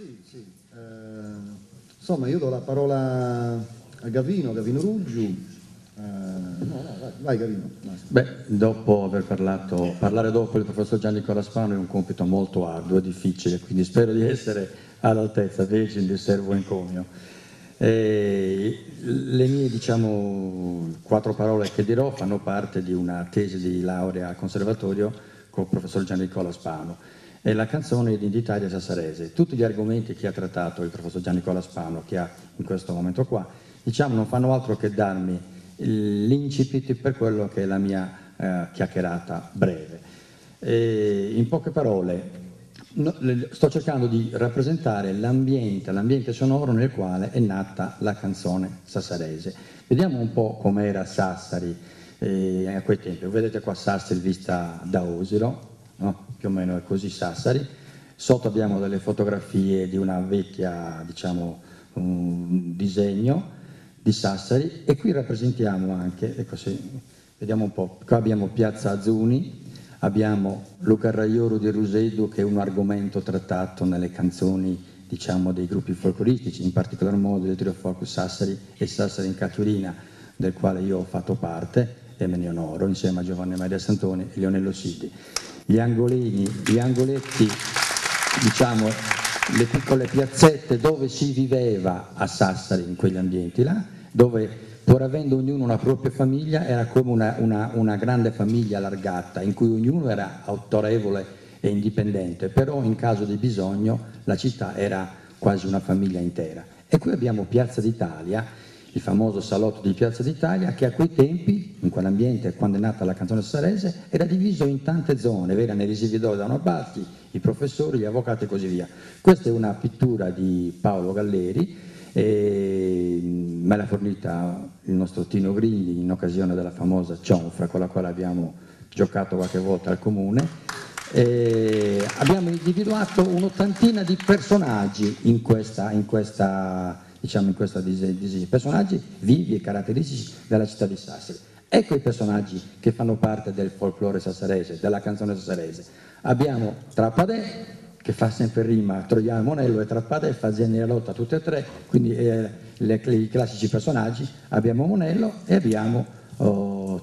Sì, sì. Insomma, io do la parola a Gavino Ruggiu. Vai Gavino. Beh, dopo aver parlare dopo il professor Gian Nicola Spano è un compito molto arduo e difficile, quindi spero di essere all'altezza, vegem di servo encomio. Le mie, diciamo, 4 parole che dirò fanno parte di una tesi di laurea al conservatorio con il professor Gian Nicola Spano. E la canzone identitaria sassarese. Tutti gli argomenti che ha trattato il professor Gian Nicola Spano, che ha in questo momento qua, diciamo, non fanno altro che darmi l'incipit per quello che è la mia chiacchierata breve. In poche parole, sto cercando di rappresentare l'ambiente sonoro nel quale è nata la canzone sassarese. Vediamo un po' com'era Sassari a quei tempi. Vedete qua Sassari vista da Osilo, no? Più o meno è così Sassari. Sotto abbiamo delle fotografie di una vecchia, diciamo, un disegno di Sassari, e qui rappresentiamo anche, ecco, se vediamo un po', qua abbiamo Piazza Azuni, abbiamo Luca Raioru di Ruseddu, che è un argomento trattato nelle canzoni, diciamo, dei gruppi folcloristici, in particolar modo del trio folk Sassari e Sassari in Caturina, del quale io ho fatto parte e me ne onoro, insieme a Giovanni Maria Santoni e Leonello Sidi. Gli angoletti, diciamo, le piccole piazzette dove si viveva a Sassari, in quegli ambienti là, dove pur avendo ognuno una propria famiglia era come una grande famiglia allargata, in cui ognuno era autorevole e indipendente, però in caso di bisogno la città era quasi una famiglia intera. E qui abbiamo Piazza d'Italia, il famoso salotto di Piazza d'Italia, che a quei tempi, in quell'ambiente, quando è nata la canzone sassarese, era diviso in tante zone, erano i risividori da una parte, i professori, gli avvocati e così via. Questa è una pittura di Paolo Galleri, me l'ha fornita il nostro Tino Grigni in occasione della famosa Cionfra, con la quale abbiamo giocato qualche volta al comune. Abbiamo individuato un'ottantina di personaggi in questa disegno, personaggi vivi e caratteristici della città di Sassari. Ecco i personaggi che fanno parte del folklore sassarese, della canzone sassarese. Abbiamo Trappadè, che fa sempre rima, Troiano, Monello, e Trappadè fa genere lotta tutte e tre, quindi i classici personaggi. Abbiamo Monello e abbiamo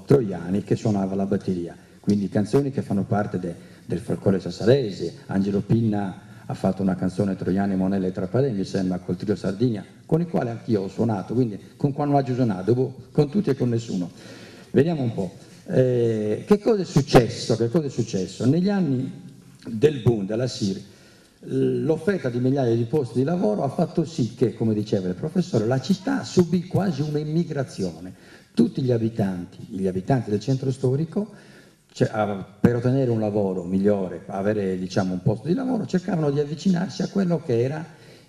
Troiani, che suonava la batteria. Quindi canzoni che fanno parte del folklore sassarese. Angelo Pinna ha fatto una canzone Troiani, Monello e Trappadè, mi sembra, col trio Sardigna, con il quale anch'io ho suonato, quindi con quando ho suonato, con tutti e con nessuno. Vediamo un po'. Che cosa è successo? Negli anni del boom, della SIR, l'offerta di migliaia di posti di lavoro ha fatto sì che, come diceva il professore, la città subì quasi un'immigrazione. Tutti gli abitanti del centro storico, per ottenere un lavoro migliore, avere, diciamo, un posto di lavoro, cercavano di avvicinarsi a quello che era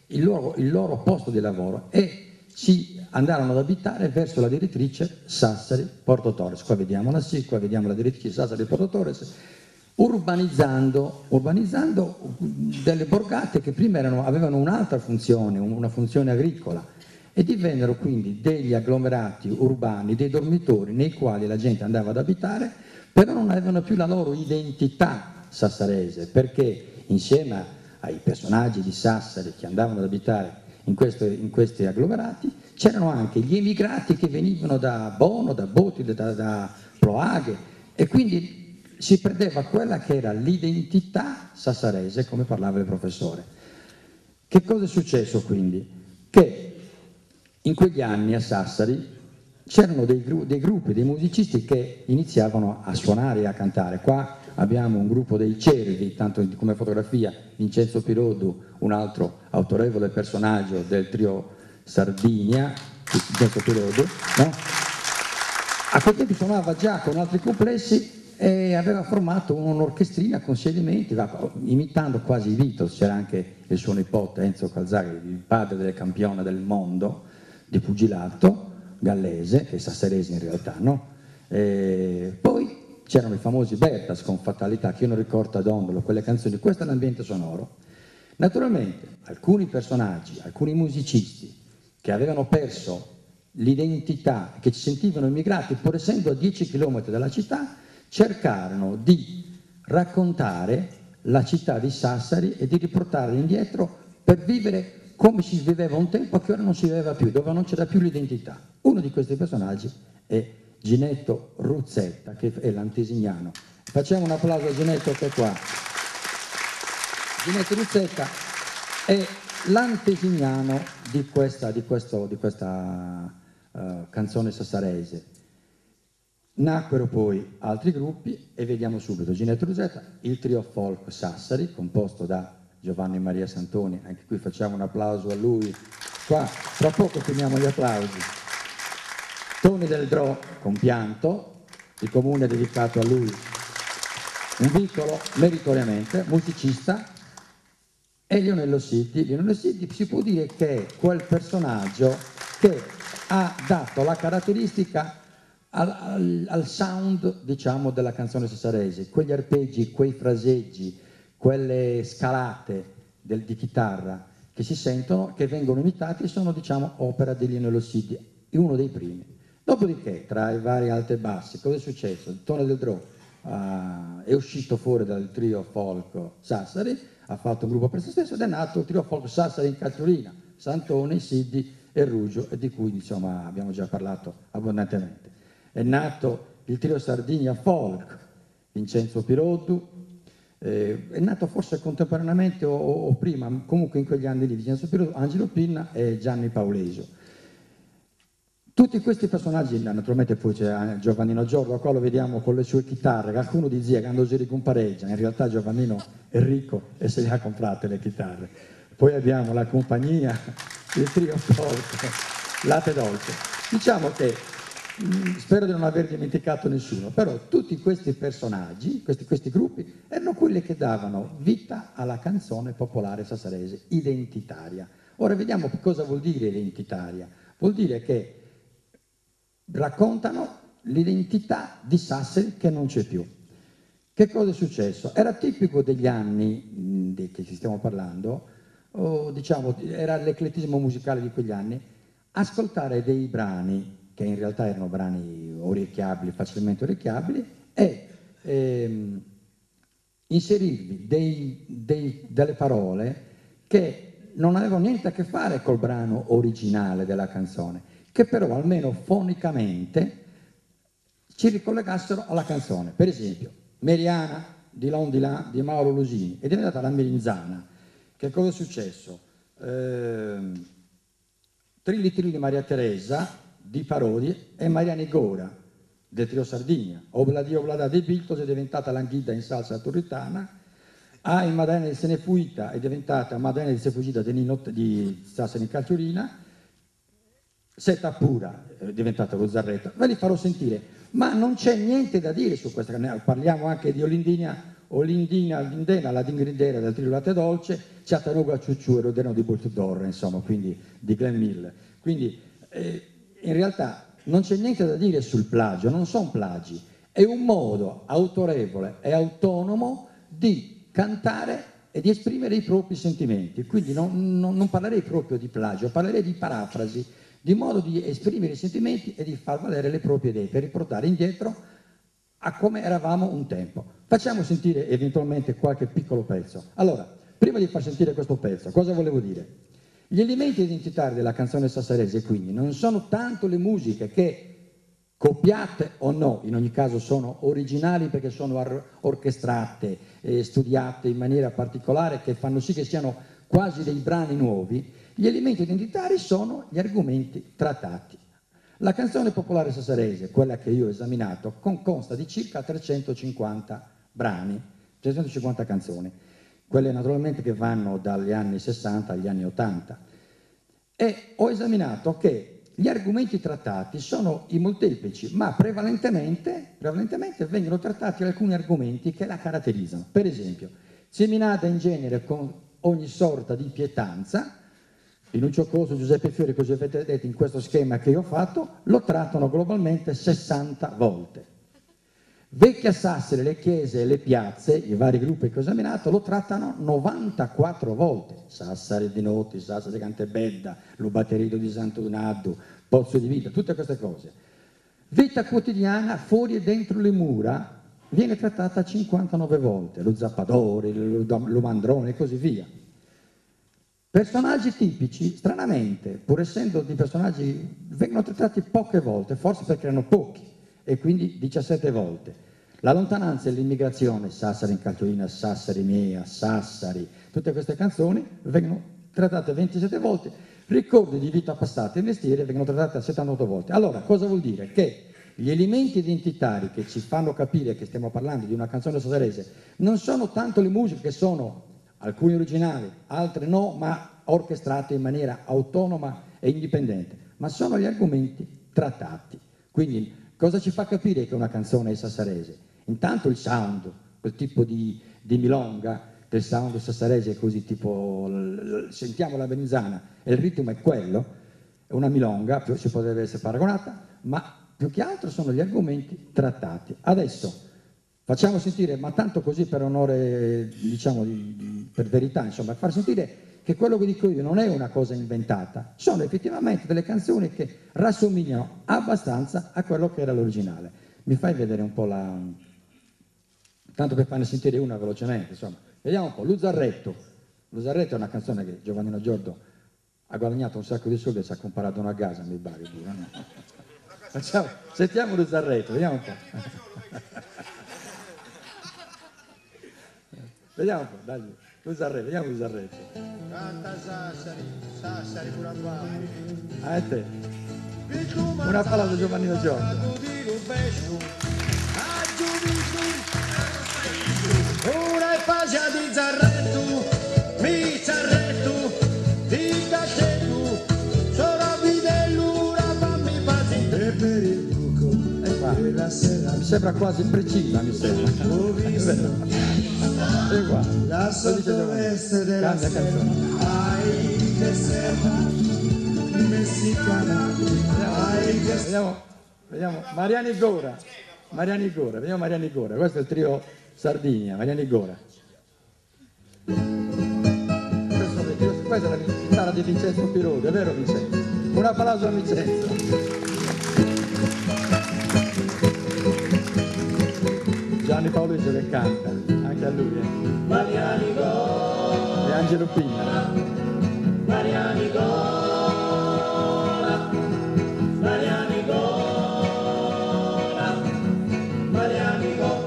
il loro posto di lavoro e si andarono ad abitare verso la direttrice Sassari-Porto Torres. Qua vediamo la SIR, qua vediamo la direttrice Sassari-Porto Torres, urbanizzando delle borgate che prima avevano un'altra funzione, una funzione agricola, e divennero quindi degli agglomerati urbani, dei dormitori nei quali la gente andava ad abitare, però non avevano più la loro identità sassarese, perché insieme ai personaggi di Sassari che andavano ad abitare in questi agglomerati c'erano anche gli emigrati che venivano da Bono, da Boti, da Ploaghe, e quindi si perdeva quella che era l'identità sassarese, come parlava il professore. Che cosa è successo quindi? Che in quegli anni a Sassari c'erano dei gruppi, dei musicisti che iniziavano a suonare e a cantare. Qua abbiamo un gruppo dei Cervi, tanto come fotografia, Vincenzo Pirodu, un altro autorevole personaggio del trio Sardigna, Vincenzo Pirodu, no? A quel tempo suonava già con altri complessi e aveva formato un'orchestrina con 6 elementi, imitando quasi i Beatles. C'era anche il suo nipote Enzo Calzaghe, il padre del campione del mondo di pugilato gallese, che è sassarese in realtà, no? Poi c'erano i famosi Bertas con Fatalità, che io non ricordo ad Ondolo, quelle canzoni. Questo è l'ambiente sonoro. Naturalmente alcuni personaggi, alcuni musicisti che avevano perso l'identità, che ci sentivano immigrati pur essendo a 10 km dalla città, cercarono di raccontare la città di Sassari e di riportarla indietro per vivere come si viveva un tempo che ora non si viveva più, dove non c'era più l'identità. Uno di questi personaggi è Ginetto Ruzzetta, che è l'antesignano. Facciamo un applauso a Ginetto che è qua. Ginetto Ruzzetta è l'antesignano di questa canzone sassarese. Nacquero poi altri gruppi e vediamo subito Ginetto Ruzzetta, il trio folk Sassari, composto da Giovanni Maria Santoni, anche qui facciamo un applauso a lui, qua tra poco finiamo gli applausi. Toni del Dro, compianto, il comune ha dedicato a lui un vicolo meritoriamente, musicista, e Lionello Siddi. Lionello Siddi si può dire che è quel personaggio che ha dato la caratteristica al sound, diciamo, della canzone sassarese, quegli arpeggi, quei fraseggi, quelle scalate di chitarra che si sentono, che vengono imitati, sono, diciamo, opera di Lionello Siddi, uno dei primi. Dopodiché, tra i vari alti e bassi, cosa è successo? Il Tone del Dro è uscito fuori dal trio folk Sassari, ha fatto un gruppo per se stesso ed è nato il trio folk Sassari in Cattolina, Santoni, Siddi e Ruggio, e di cui, insomma, abbiamo già parlato abbondantemente. È nato il trio Sardigna folk, Vincenzo Piroddu, è nato forse contemporaneamente o prima, comunque in quegli anni lì, Vincenzo Piroddu, Angelo Pinna e Gianni Paolesio. Tutti questi personaggi, naturalmente poi c'è Giovannino Giordo, qua lo vediamo con le sue chitarre, qualcuno dizia che quando si ricompareggia, in realtà Giovannino è ricco e se le ha comprate le chitarre. Poi abbiamo la compagnia, il trio folk, Latte Dolce. Diciamo che spero di non aver dimenticato nessuno, però tutti questi personaggi, questi gruppi, erano quelli che davano vita alla canzone popolare sassarese, identitaria. Ora vediamo cosa vuol dire identitaria. Vuol dire che raccontano l'identità di Sassari che non c'è più. Che cosa è successo? Era tipico degli anni che ci stiamo parlando, diciamo, era l'eclettismo musicale di quegli anni, ascoltare dei brani che in realtà erano brani orecchiabili, facilmente orecchiabili, e inserirvi delle parole che non avevano niente a che fare col brano originale della canzone, che però almeno fonicamente ci ricollegassero alla canzone. Per esempio, Meriana di là di Mauro Lusini è diventata la Merinzana. Che cosa è successo? Trilli Trilli Maria Teresa di Parodi e Mariani Gora del trio Sardigna. Obladi Oblada dei Biltos è diventata l'anghida in salsa turritana. In Madalena del Senefuita è diventata Madalena del Sefugita di Sassari Calciurina. Setta Pura è diventata lo Zarretta. Ve li farò sentire, ma non c'è niente da dire su questa canzone. Parliamo anche di Olindina, la Dingrindera del trio Latte Dolce, Chattanooga Ciucciù e Rodeno di Boltodorre, insomma, quindi di Glenn Miller. Quindi in realtà non c'è niente da dire sul plagio, non sono plagi, è un modo autorevole e autonomo di cantare e di esprimere i propri sentimenti. Quindi non parlerei proprio di plagio, parlerei di parafrasi, di modo di esprimere i sentimenti e di far valere le proprie idee per riportare indietro a come eravamo un tempo. Facciamo sentire eventualmente qualche piccolo pezzo. Allora, prima di far sentire questo pezzo, cosa volevo dire? Gli elementi identitari della canzone sassarese quindi non sono tanto le musiche che, copiate o no, in ogni caso sono originali perché sono orchestrate, studiate in maniera particolare, che fanno sì che siano quasi dei brani nuovi. Gli elementi identitari sono gli argomenti trattati. La canzone popolare sassarese, quella che io ho esaminato, consta di circa 350 brani, 350 canzoni, quelle naturalmente che vanno dagli anni 60 agli anni 80. E ho esaminato che gli argomenti trattati sono i molteplici, ma prevalentemente vengono trattati alcuni argomenti che la caratterizzano. Per esempio, seminata in genere con ogni sorta di pietanza, Pinuccio Coso, Giuseppe Fiori, così avete detto in questo schema che io ho fatto, lo trattano globalmente 60 volte. Vecchia Sassari, le chiese e le piazze, i vari gruppi che ho esaminato, lo trattano 94 volte. Sassari di Noti, Sassari di Cantebedda, Lubaterido di Santo Donado, Pozzo di Vita, tutte queste cose. Vita quotidiana fuori e dentro le mura viene trattata 59 volte, lo Zappadori, lo Mandrone e così via. Personaggi tipici, stranamente, pur essendo di personaggi, vengono trattati poche volte, forse perché erano pochi, e quindi 17 volte. La lontananza e l'immigrazione, Sassari in Calciolina, Sassari mia, Sassari, tutte queste canzoni vengono trattate 27 volte, ricordi di vita passata e mestiere vengono trattate 78 volte. Allora, cosa vuol dire? Che gli elementi identitari che ci fanno capire che stiamo parlando di una canzone sassarese non sono tanto le musiche che sono alcune originali, altre no, ma orchestrate in maniera autonoma e indipendente, ma sono gli argomenti trattati. Quindi cosa ci fa capire che una canzone è sassarese? Intanto il sound, quel tipo di milonga, del sound sassarese così tipo, sentiamo la Venzana e il ritmo è quello, è una milonga, si potrebbe essere paragonata, ma più che altro sono gli argomenti trattati. Adesso facciamo sentire, ma tanto così per onore, diciamo, per verità, insomma, far sentire che quello che dico io non è una cosa inventata, sono effettivamente delle canzoni che rassomigliano abbastanza a quello che era l'originale. Mi fai vedere un po' la... tanto per farne sentire una velocemente, insomma. Vediamo un po', Luzzarretto. Luzzarretto è una canzone che Giovannino Giordo ha guadagnato un sacco di soldi e si è comprato una casa, mi pare. Sentiamo Luzzarretto, vediamo un po'. Vediamo un po', dai, Luzzarretto, vediamo Luzzarretto. Canta Sassari, Sassari pure a Bari. Ah, e te? Una palla di Giovannino Giorgio. Ora è pace di Zarretto, mi Zarretto, di Cacetu, sono videllura, fammi pazi e per il buco. E qua, La sera mi sembra quasi precisa, mi sembra. ho visto E qua, la sottoveste della cambia sera, canzone. ai che serva, messicana, ai che Vediamo, Mariani Gora, vediamo Mariani Gora, questo è il trio Sardinia, Mariani Gora. Questa è la chitarra di Vincenzo Pirodi, è vero Vincenzo? Un applauso a Vincenzo. Gianni Paoluccio che canta, anche a lui. Mariani Gora, E Angelo Pinna. Mariani Gora, Mariani Gora, Mariani Gora.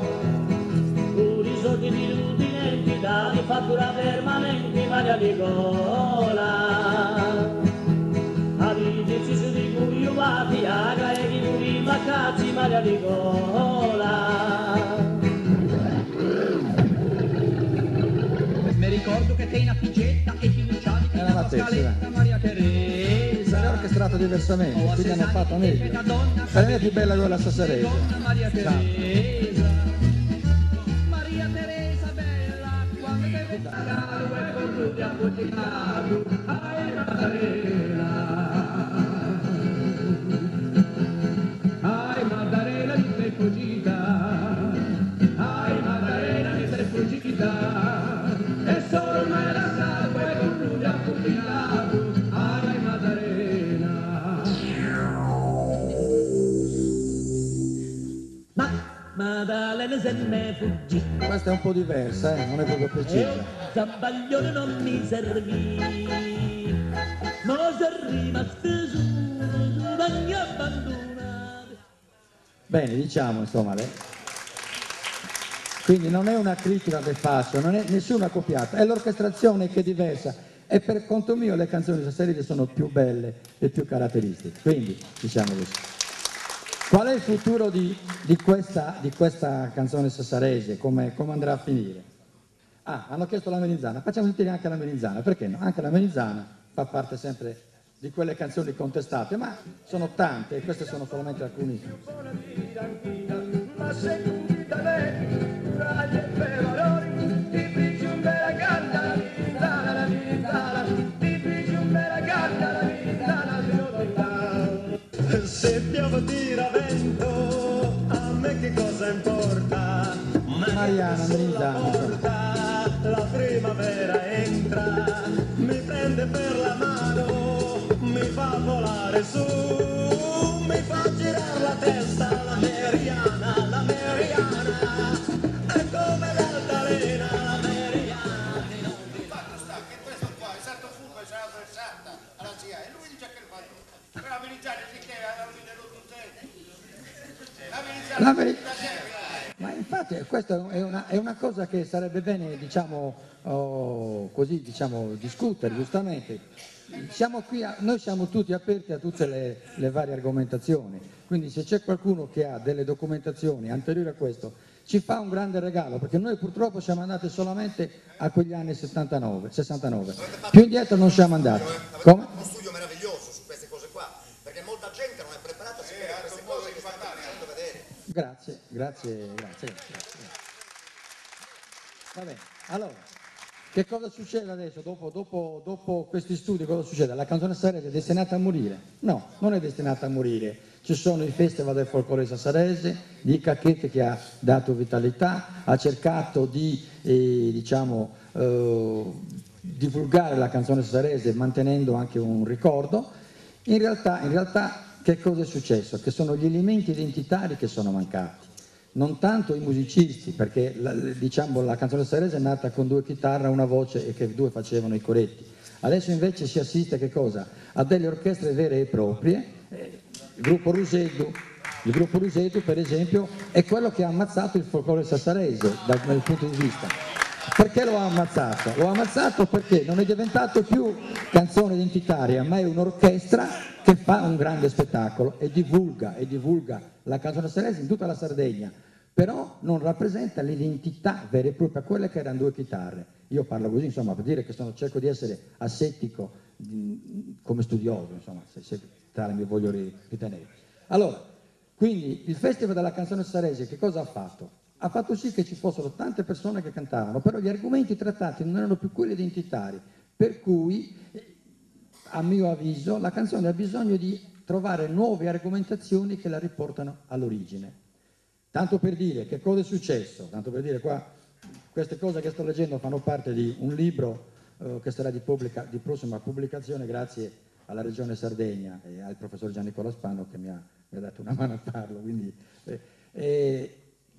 Pur i soldi di rutinenti, da fattura permanenti, Mariani Gora. Avvicinci su di cui uvati, agra e di muri maccazzi, Mariani Gora. Mi ricordo che te in affigetta e ti luciavi È con la la stessa, scaletta Maria Teresa. È orchestrato diversamente, quindi hanno fatto meglio. Per me è più bella quella sassarese. Donna Maria Teresa. Maria Teresa bella, quando te vuoi pagare, vuoi con tutti appoggiato, ai Maddalena. Ai Maddalena mi sei fuggita, ai Maddalena mi sei fuggita, e solo me la sa, vuoi con tutti appoggiato, ai Maddalena. Ma Maddalena se ne fuggì, Questa è un po' diversa, non è proprio e precisa. un zambaglione non mi servì, ma se rimasto solo, bagno abbandonato. Bene, diciamo insomma, quindi non è una critica che faccio, non è nessuna copiata, è l'orchestrazione che è diversa e per conto mio le canzoni sassaresi sono più belle e più caratteristiche, quindi diciamo così. Qual è il futuro di questa canzone sassarese, come andrà a finire? Ah, hanno chiesto la Merizzana, facciamo sentire anche la Merizzana, perché no? Anche la Merizzana fa parte sempre di quelle canzoni contestate, ma sono tante e queste sono solamente alcuni. ma seguita lei, ragli e per valori, ti bricium della carta, la vita, ti bricium della carta, la vita, se piove tira vento, a me che cosa importa? Mariana Merizzana. La primavera entra, mi prende per la mano, mi fa volare su, mi fa girare la testa, la Meriana, è come l'altalena, la Meriana. Fatto sta che questo qua è stato furbo e e lui dice che il fatto. Però la verità è che la La verità. Ma infatti questa è una cosa che sarebbe bene, diciamo, così, diciamo, discutere, giustamente. Siamo qui noi siamo tutti aperti a tutte le varie argomentazioni, quindi se c'è qualcuno che ha delle documentazioni anteriori a questo, ci fa un grande regalo, perché noi purtroppo siamo andati solamente a quegli anni 69. Più indietro non siamo andati. Come? Uno studio meraviglioso su queste cose qua, perché molta gente non è preparata a sapere queste cose che stanno facendo vedere. Grazie. Va bene, allora, che cosa succede adesso? Dopo questi studi, cosa succede? La canzone sassarese è destinata a morire? No, non è destinata a morire. Ci sono i festival del folklore sassarese, di Cacchette che ha dato vitalità, ha cercato di, divulgare la canzone sassarese mantenendo anche un ricordo. In realtà che cosa è successo? Che sono gli elementi identitari che sono mancati. Non tanto i musicisti, perché la canzone sassarese è nata con 2 chitarre, una voce e che 2 facevano i coretti. Adesso invece si assiste a che cosa? A delle orchestre vere e proprie. Il gruppo Ruseddu, per esempio, è quello che ha ammazzato il folklore sassarese dal punto di vista. Perché lo ha ammazzato? Lo ha ammazzato perché non è diventato più canzone identitaria, ma è un'orchestra che fa un grande spettacolo e divulga la canzone sassarese in tutta la Sardegna, però non rappresenta l'identità vera e propria, quelle che erano 2 chitarre. Io parlo così, insomma, per dire che cerco di essere asettico come studioso, insomma, se tale mi voglio ritenere. Allora, quindi il Festival della canzone sassarese che cosa ha fatto? Ha fatto sì che ci fossero tante persone che cantavano, però gli argomenti trattati non erano più quelli identitari, per cui, a mio avviso, la canzone ha bisogno di trovare nuove argomentazioni che la riportano all'origine. Tanto per dire che cosa è successo, tanto per dire qua, queste cose che sto leggendo fanno parte di un libro che sarà di prossima pubblicazione grazie alla Regione Sardegna e al professor Giannicola Spano che mi ha dato una mano a farlo. Quindi,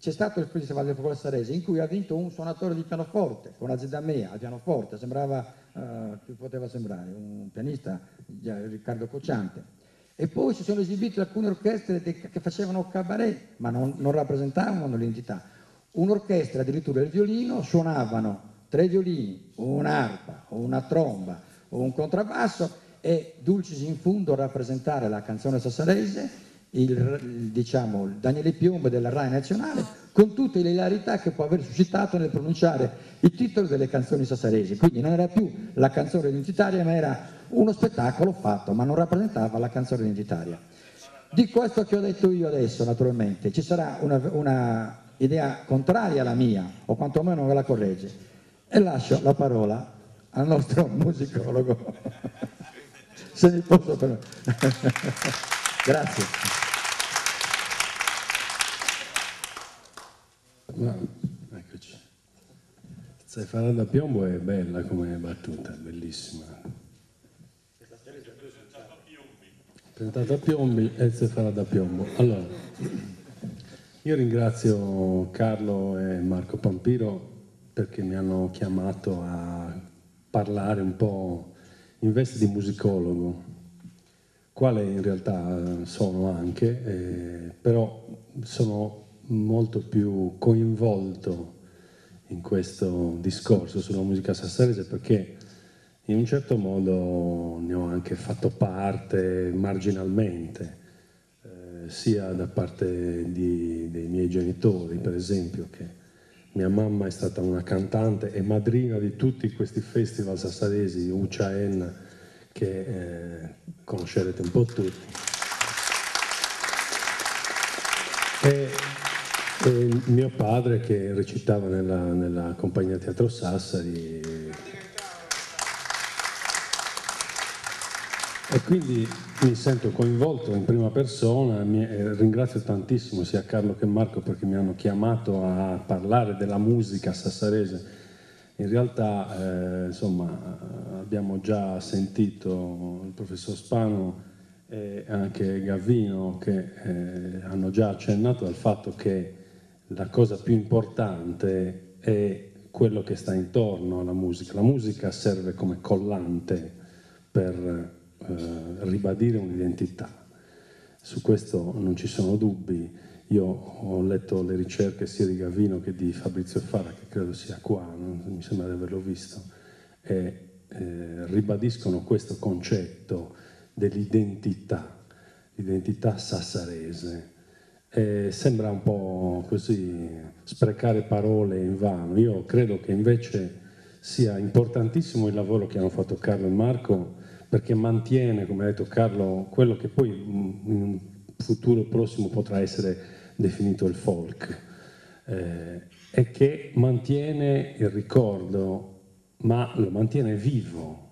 c'è stato il Festival del Folklore Sassarese in cui ha vinto un suonatore di pianoforte, con Azienda Mea al pianoforte, sembrava, che poteva sembrare, un pianista, Riccardo Cocciante. E poi si sono esibite alcune orchestre che facevano cabaret, ma non rappresentavano l'identità. Un'orchestra addirittura il violino, suonavano 3 violini, un'arpa, una tromba o un contrabbasso e dulcis in fundo a rappresentare la canzone sassarese, il Daniele Piombo della Rai Nazionale, con tutte le ilarità che può aver suscitato nel pronunciare i titoli delle canzoni sassaresi. Quindi non era più la canzone identitaria, ma era uno spettacolo fatto, ma non rappresentava la canzone identitaria. Di questo che ho detto io adesso, naturalmente, ci sarà una idea contraria alla mia, o quantomeno che la corregge, e lascio la parola al nostro musicologo. Se mi posso permettere. Grazie. Eccoci. Zefara da Piombo è bella come battuta, bellissima. Presentato a Piombi e Zefara da Piombo. Allora, io ringrazio Carlo e Marco Pampiro perché mi hanno chiamato a parlare un po' in veste di musicologo, quale in realtà sono anche, però sono molto più coinvolto in questo discorso sulla musica sassarese perché in un certo modo ne ho anche fatto parte marginalmente, sia da parte dei miei genitori, per esempio, che mia mamma è stata una cantante e madrina di tutti questi festival sassaresi, UCAN, che conoscerete un po' tutti. E mio padre che recitava nella compagnia Teatro Sassari. E quindi mi sento coinvolto in prima persona, ringrazio tantissimo sia Carlo che Marco perché mi hanno chiamato a parlare della musica sassarese. In realtà, insomma, abbiamo già sentito il professor Spano e anche Gavino che hanno già accennato al fatto che la cosa più importante è quello che sta intorno alla musica. La musica serve come collante per ribadire un'identità. Su questo non ci sono dubbi. Io ho letto le ricerche sia di Gavino che di Fabrizio Fara, che credo sia qua, mi sembra di averlo visto, e ribadiscono questo concetto dell'identità, l'identità sassarese. Sembra un po' così sprecare parole invano. Io credo che invece sia importantissimo il lavoro che hanno fatto Carlo e Marco, perché mantiene, come ha detto Carlo, quello che poi in un futuro prossimo potrà essere definito il folk, e che mantiene il ricordo, ma lo mantiene vivo,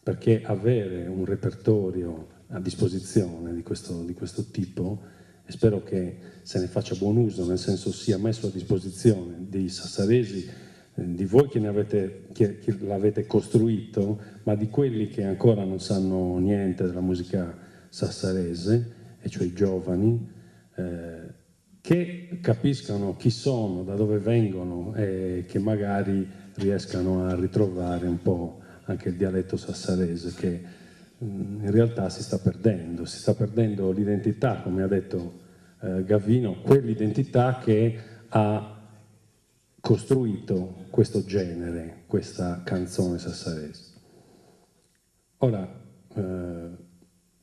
perché avere un repertorio a disposizione di questo tipo, e spero che se ne faccia buon uso, nel senso sia messo a disposizione dei sassaresi, di voi che l'avete costruito, ma di quelli che ancora non sanno niente della musica sassarese, e cioè i giovani, che capiscano chi sono, da dove vengono e che magari riescano a ritrovare un po' anche il dialetto sassarese che in realtà si sta perdendo l'identità, come ha detto Gavino, quell'identità che ha costruito questo genere, questa canzone sassarese. Ora,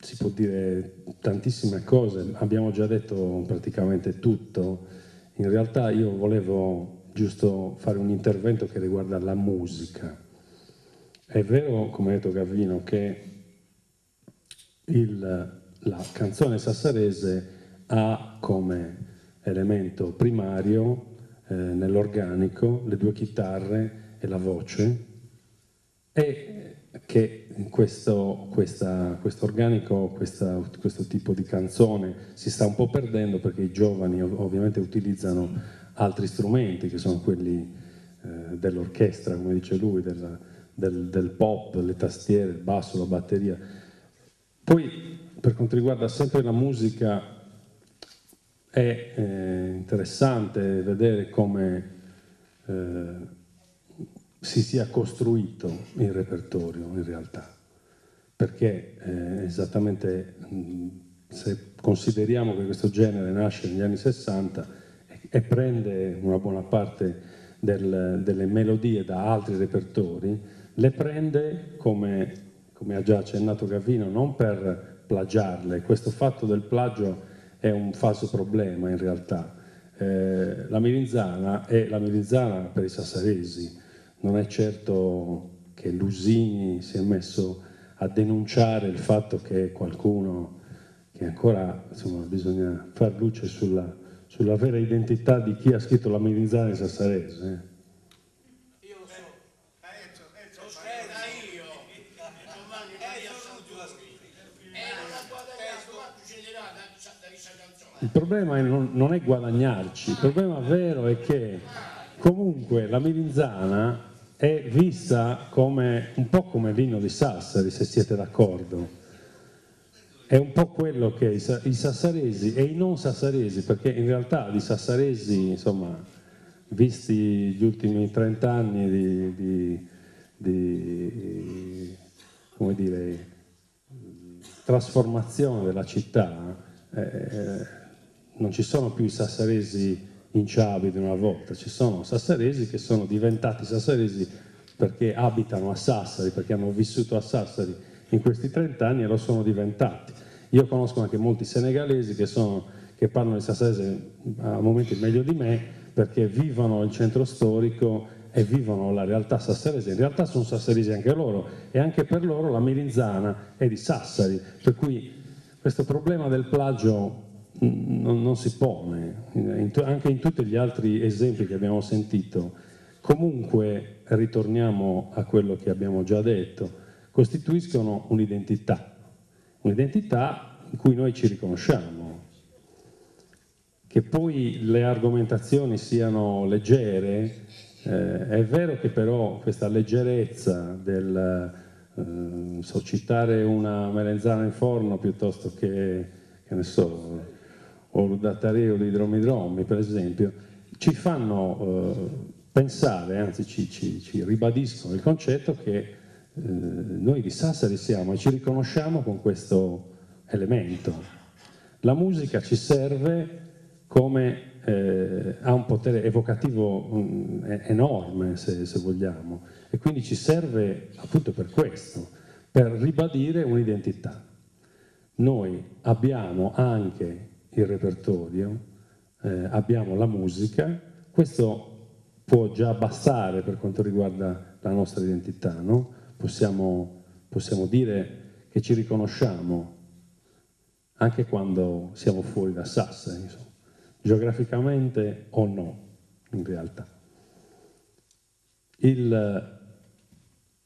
si può dire tantissime cose, abbiamo già detto praticamente tutto. In realtà io volevo giusto fare un intervento che riguarda la musica. È vero, come ha detto Gavino, che la canzone sassarese ha come elemento primario nell'organico le due chitarre e la voce, e che questo organico, questo tipo di canzone si sta un po' perdendo, perché i giovani ovviamente utilizzano altri strumenti che sono quelli dell'orchestra, come dice lui, del pop, le tastiere, il basso, la batteria. Poi per quanto riguarda sempre la musica è interessante vedere come si sia costruito il repertorio in realtà, perché esattamente se consideriamo che questo genere nasce negli anni 60 e prende una buona parte delle melodie da altri repertori, le prende come ha già accennato Gavino, non per plagiarle. Questo fatto del plagio è un falso problema in realtà. La melinzana è la melinzana per i sassaresi. Non è certo che Lusini si è messo a denunciare il fatto che qualcuno, che ancora insomma, bisogna far luce sulla vera identità di chi ha scritto la melinzana in sassarese. Io lo so. Lo so io. Giovanni Maria Santo. Non ha guadagnato, ma tu ce l'hai da questa canzone. Il problema non è guadagnarci, il problema vero è che comunque la melinzana è vista come un po' come l'inno di Sassari, se siete d'accordo. È un po' quello che i sassaresi e i non sassaresi, perché in realtà di sassaresi, insomma, visti gli ultimi 30 anni di come dire, trasformazione della città, non ci sono più i sassaresi inciabi di una volta, ci sono sassaresi che sono diventati sassaresi perché abitano a Sassari, perché hanno vissuto a Sassari in questi 30 anni e lo sono diventati. Io conosco anche molti senegalesi che parlano il sassarese a momenti meglio di me, perché vivono il centro storico e vivono la realtà sassarese. In realtà sono sassaresi anche loro, e anche per loro la melinzana è di Sassari, per cui questo problema del plagio non si pone, anche in tutti gli altri esempi che abbiamo sentito. Comunque, ritorniamo a quello che abbiamo già detto, costituiscono un'identità in cui noi ci riconosciamo. Che poi le argomentazioni siano leggere, è vero che però questa leggerezza del so citare una melanzana in forno piuttosto che ne so, o l'udatare o l'idromidromi per esempio, ci fanno pensare, anzi ci ribadiscono il concetto che noi di Sassari siamo e ci riconosciamo con questo elemento. La musica ci serve come ha un potere evocativo enorme, se vogliamo, e quindi ci serve appunto per questo, per ribadire un'identità. Noi abbiamo anche il repertorio, abbiamo la musica, questo può già bastare per quanto riguarda la nostra identità, no? Possiamo dire che ci riconosciamo anche quando siamo fuori da Sassari, insomma, geograficamente o no, in realtà.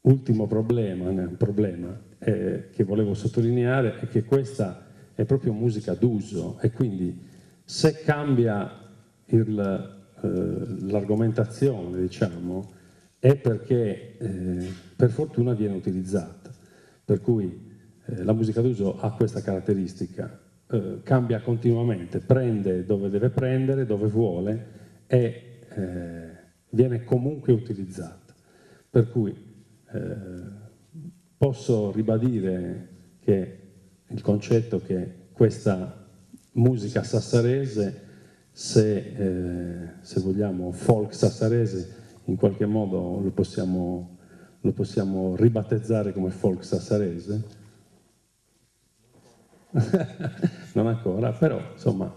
L'ultimo problema che volevo sottolineare è che questa è proprio musica d'uso e quindi se cambia l'argomentazione, diciamo, è perché per fortuna viene utilizzata. Per cui la musica d'uso ha questa caratteristica, cambia continuamente, prende dove deve prendere, dove vuole e viene comunque utilizzata. Per cui posso ribadire che il concetto che questa musica sassarese, se vogliamo folk sassarese, in qualche modo lo possiamo ribattezzare come folk sassarese. Non ancora, però insomma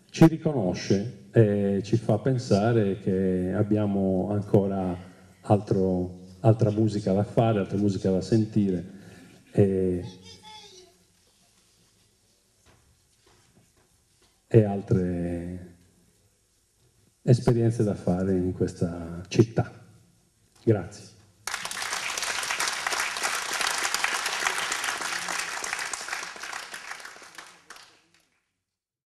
ci riconosce e ci fa pensare che abbiamo ancora altra musica da fare, altra musica da sentire e altre esperienze da fare in questa città. Grazie.